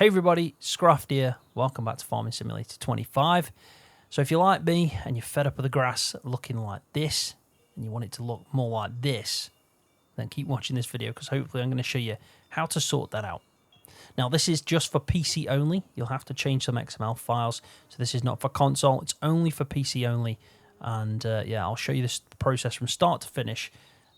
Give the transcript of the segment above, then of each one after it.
Hey everybody, Scroft here. Welcome back to Farming Simulator 25. So if you're like me and you're fed up with the grass looking like this and you want it to look more like this, then keep watching this video because hopefully I'm going to show you how to sort that out. Now this is just for PC only. You'll have to change some XML files. So this is not for console, it's only for PC only. And yeah, I'll show you this process from start to finish.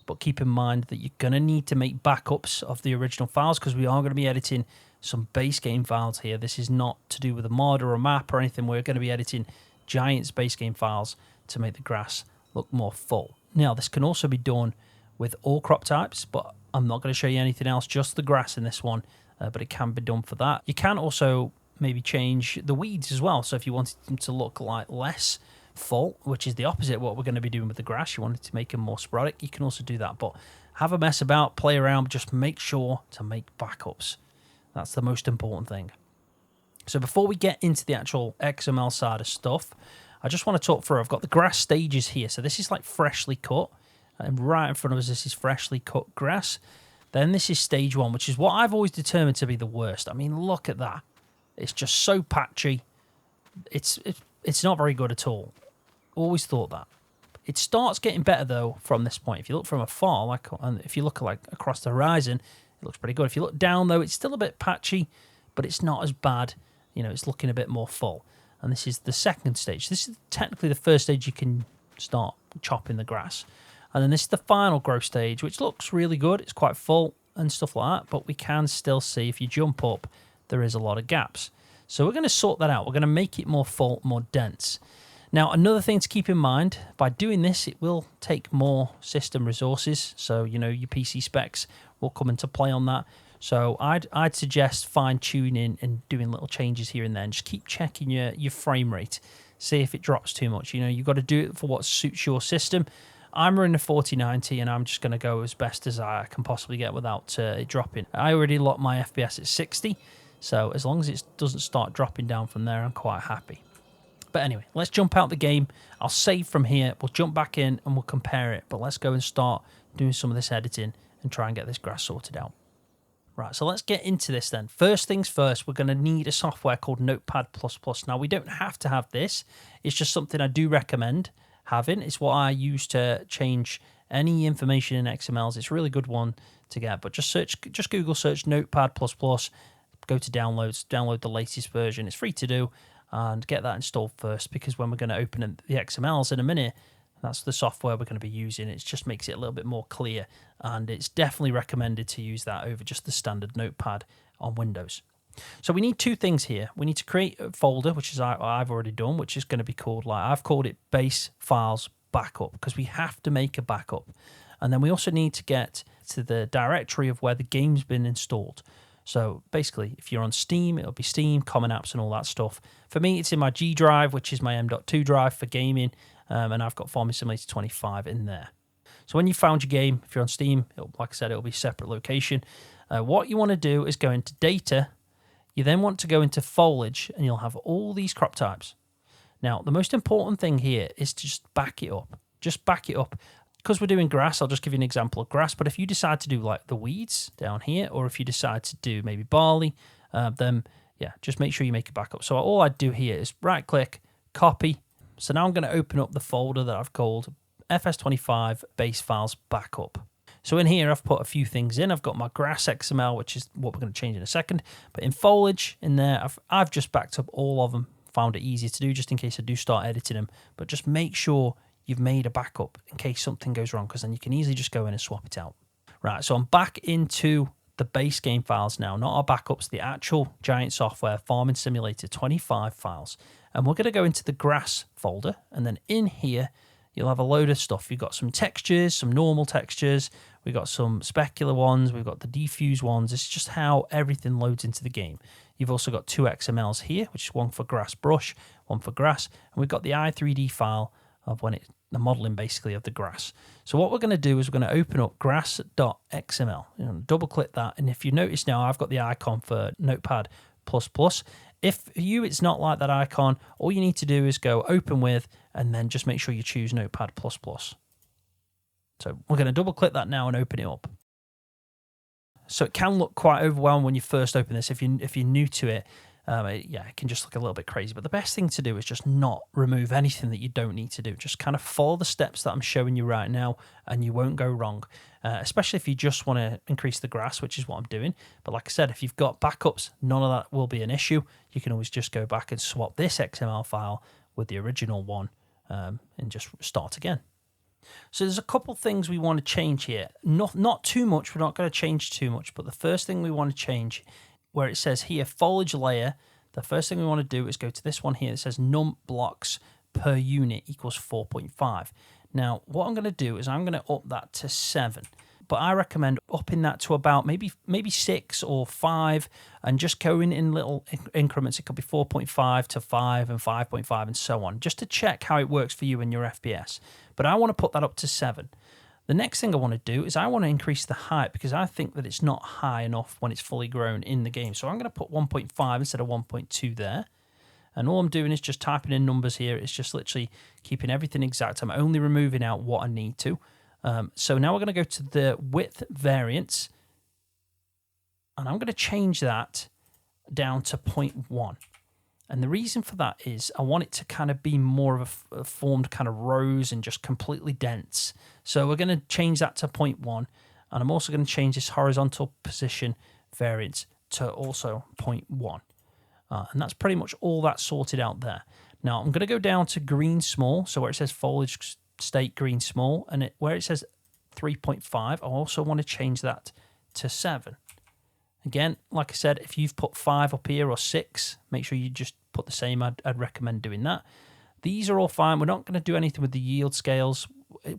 But keep in mind that you're going to need to make backups of the original files because we are going to be editing some base game files here. This is not to do with a mod or a map or anything. We're going to be editing giant base game files to make the grass look more full. Now, this can also be done with all crop types, but I'm not going to show you anything else, just the grass in this one, but it can be done for that. You can also maybe change the weeds as well. So if you wanted them to look like less full, which is the opposite of what we're going to be doing with the grass, you wanted to make them more sporadic, you can also do that. But have a mess about, play around, but just make sure to make backups. That's the most important thing. So before we get into the actual XML side of stuff, I just want to talk through, I've got the grass stages here. So this is like freshly cut, and right in front of us this is freshly cut grass. Then this is stage one, which is what I've always determined to be the worst. I mean, look at that. It's just so patchy. It's not very good at all. Always thought that. It starts getting better though from this point. If you look from afar, like, and if you look like across the horizon, it looks pretty good. If you look down though, it's still a bit patchy, but it's not as bad. You know, it's looking a bit more full. And this is the second stage. This is technically the first stage you can start chopping the grass. And then this is the final growth stage, which looks really good. It's quite full and stuff like that, but we can still see if you jump up, there is a lot of gaps. So we're going to sort that out. We're going to make it more full, more dense. Now, another thing to keep in mind, by doing this, it will take more system resources. So, you know, your PC specs will come into play on that. So I'd suggest fine-tuning and doing little changes here and there. And just keep checking your frame rate. See if it drops too much. You know, you've got to do it for what suits your system. I'm running a 4090 and I'm just going to go as best as I can possibly get without it dropping. I already locked my FPS at 60. So as long as it doesn't start dropping down from there, I'm quite happy. But anyway, let's jump out the game. I'll save from here. We'll jump back in and we'll compare it. But let's go and start doing some of this editing and try and get this grass sorted out. Right, so let's get into this then. First things first, we're going to need a software called Notepad++. Now, we don't have to have this. It's just something I do recommend having. It's what I use to change any information in XMLs. It's a really good one to get. But just Google search Notepad++. Go to downloads, download the latest version. It's free to do, and get that installed first, because when we're going to open the XMLs in a minute, that's the software we're going to be using. It just makes it a little bit more clear, and it's definitely recommended to use that over just the standard Notepad on Windows. So we need two things here. We need to create a folder, which is I've already done, which is going to be called, like I've called it base files backup, because we have to make a backup. And then we also need to get to the directory of where the game's been installed. So basically, if you're on Steam, it'll be Steam, Common Apps and all that stuff. For me, it's in my G drive, which is my M.2 drive for gaming, and I've got Farming Simulator 25 in there. So when you found your game, if you're on Steam, like I said, it'll be a separate location. What you want to do is go into Data. You then want to go into Foliage, and you'll have all these crop types. Now, the most important thing here is to just back it up. Just back it up. Because we're doing grass, I'll just give you an example of grass. But if you decide to do like the weeds down here, or if you decide to do maybe barley, then yeah, just make sure you make a backup. So all I'd do here is right click, copy. So now I'm going to open up the folder that I've called FS25 base files backup. So in here, I've put a few things in. I've got my grass XML, which is what we're going to change in a second. But in foliage in there, I've just backed up all of them. Found it easier to do just in case I do start editing them. But just make sure you've made a backup in case something goes wrong, because then you can easily just go in and swap it out. Right, so I'm back into the base game files now, not our backups, the actual giant software, Farming Simulator 25 files. And we're going to go into the grass folder, and then in here, you'll have a load of stuff. You've got some textures, some normal textures, we've got some specular ones, we've got the diffuse ones. It's just how everything loads into the game. You've also got two XMLs here, which is one for grass brush, one for grass, and we've got the i3D file of the modeling basically of the grass. So what we're going to do is we're going to open up grass.xml. Double click that, and if you notice now, I've got the icon for Notepad++. If for you it's not like that icon, all you need to do is go open with, and then just make sure you choose Notepad++. So we're going to double click that now and open it up. So it can look quite overwhelming when you first open this. If you're new to it, it can just look a little bit crazy. But the best thing to do is just not remove anything that you don't need to do. Just kind of follow the steps that I'm showing you right now, and you won't go wrong. Especially if you just want to increase the grass, which is what I'm doing. But like I said, if you've got backups, none of that will be an issue. You can always just go back and swap this XML file with the original one and just start again. So there's a couple things we want to change here. Not too much. We're not going to change too much. But the first thing we want to change, where it says here foliage layer, the first thing we want to do is go to this one here. It says num blocks per unit equals 4.5. Now, what I'm going to do is I'm going to up that to 7. But I recommend upping that to about maybe 6 or 5 and just going in little increments. It could be 4.5 to 5 and 5.5 and so on, just to check how it works for you in your FPS. But I want to put that up to 7. The next thing I want to do is I want to increase the height because I think that it's not high enough when it's fully grown in the game. So I'm going to put 1.5 instead of 1.2 there. And all I'm doing is just typing in numbers here. It's just literally keeping everything exact. I'm only removing out what I need to. So now we're going to go to the width variance. And I'm going to change that down to 0.1. And the reason for that is I want it to kind of be more of a formed kind of rows and just completely dense. So we're going to change that to 0.1. And I'm also going to change this horizontal position variance to also 0.1. And that's pretty much all that sorted out there. Now I'm going to go down to green small. So where it says foliage state green small, and where it says 3.5, I also want to change that to 7. Again, like I said, if you've put 5 up here or 6, make sure you just put the same. I'd recommend doing that. These are all fine. We're not going to do anything with the yield scales.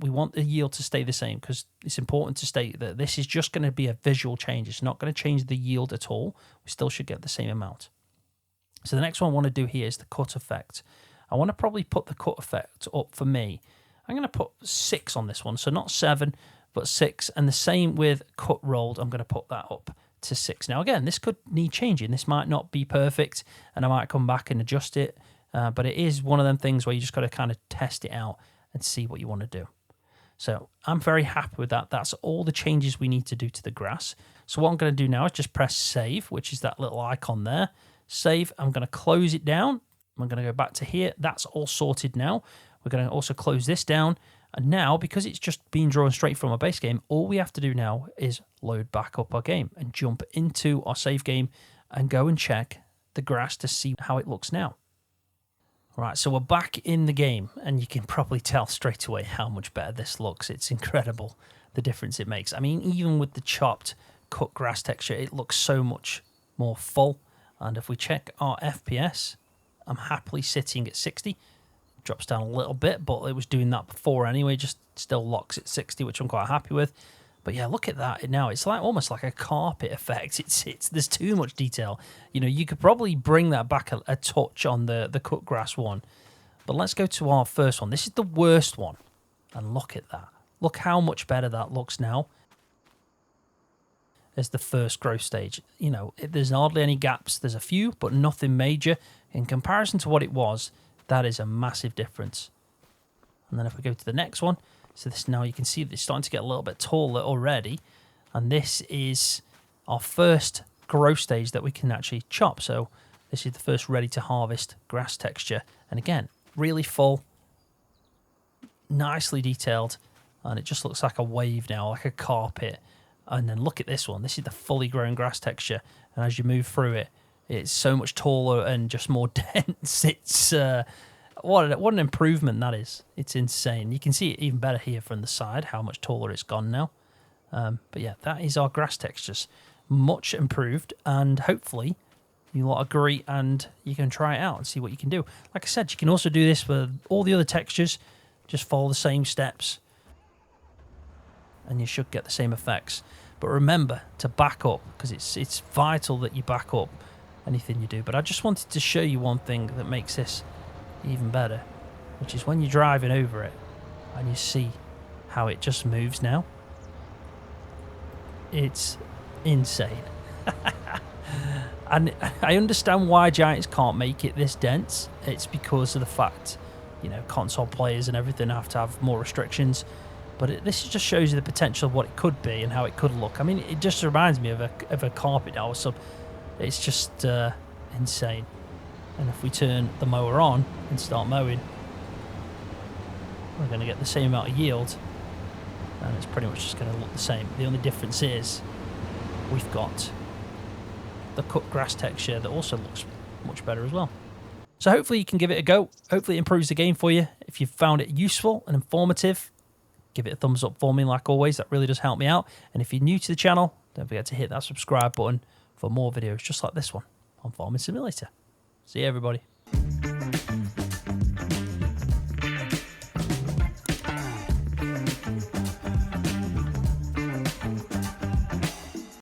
We want the yield to stay the same because it's important to state that this is just going to be a visual change. It's not going to change the yield at all. We still should get the same amount. So the next one I want to do here is the cut effect. I want to probably put the cut effect up for me. I'm going to put 6 on this one. So not 7, but 6. And the same with cut rolled. I'm going to put that up to 6. Now, again, this could need changing. This might not be perfect, and I might come back and adjust it. But it is one of them things where you just got to kind of test it out and see what you want to do. So I'm very happy with that. That's all the changes we need to do to the grass. So what I'm going to do now is just press save, which is that little icon there. Save. I'm going to close it down. I'm going to go back to here. That's all sorted now. We're going to also close this down. And now, because it's just being drawn straight from our base game, all we have to do now is load back up our game and jump into our save game and go and check the grass to see how it looks now. Right, so we're back in the game, and you can probably tell straight away how much better this looks. It's incredible, the difference it makes. I mean, even with the chopped, cut grass texture, it looks so much more full. And if we check our FPS, I'm happily sitting at 60. Drops down a little bit, but it was doing that before anyway, just still locks at 60, which I'm quite happy with. But yeah, look at that now. It's like almost like a carpet effect. It's there's too much detail. You know, you could probably bring that back a touch on the cut grass one. But let's go to our first one. This is the worst one. And look at that. Look how much better that looks now as the first growth stage. You know, there's hardly any gaps. There's a few, but nothing major. In comparison to what it was, that is a massive difference. And then if we go to the next one, so this now you can see that it's starting to get a little bit taller already. And this is our first growth stage that we can actually chop. So this is the first ready to harvest grass texture. And again, really full, nicely detailed. And it just looks like a wave now, like a carpet. And then look at this one. This is the fully grown grass texture. And as you move through it, it's so much taller and just more dense. It's what an improvement that is. It's insane. You can see it even better here from the side, how much taller it's gone now. But yeah, that is our grass textures. Much improved, and hopefully you lot agree and you can try it out and see what you can do. Like I said, you can also do this with all the other textures. Just follow the same steps and you should get the same effects. But remember to back up, because it's vital that you back up anything you do. But I just wanted to show you one thing that makes this even better, which is when you're driving over it and you see how it just moves now. It's insane. And I understand why Giants can't make it this dense. It's because of the fact, you know, console players and everything have to have more restrictions. But this just shows you the potential of what it could be and how it could look. I mean, it just reminds me of a carpet now. So it's just insane. And if we turn the mower on and start mowing, we're going to get the same amount of yield. And it's pretty much just going to look the same. The only difference is we've got the cut grass texture that also looks much better as well. So hopefully you can give it a go. Hopefully it improves the game for you. If you found it useful and informative, give it a thumbs up for me like always. That really does help me out. And if you're new to the channel, don't forget to hit that subscribe button for more videos just like this one on Farming Simulator. See you, everybody.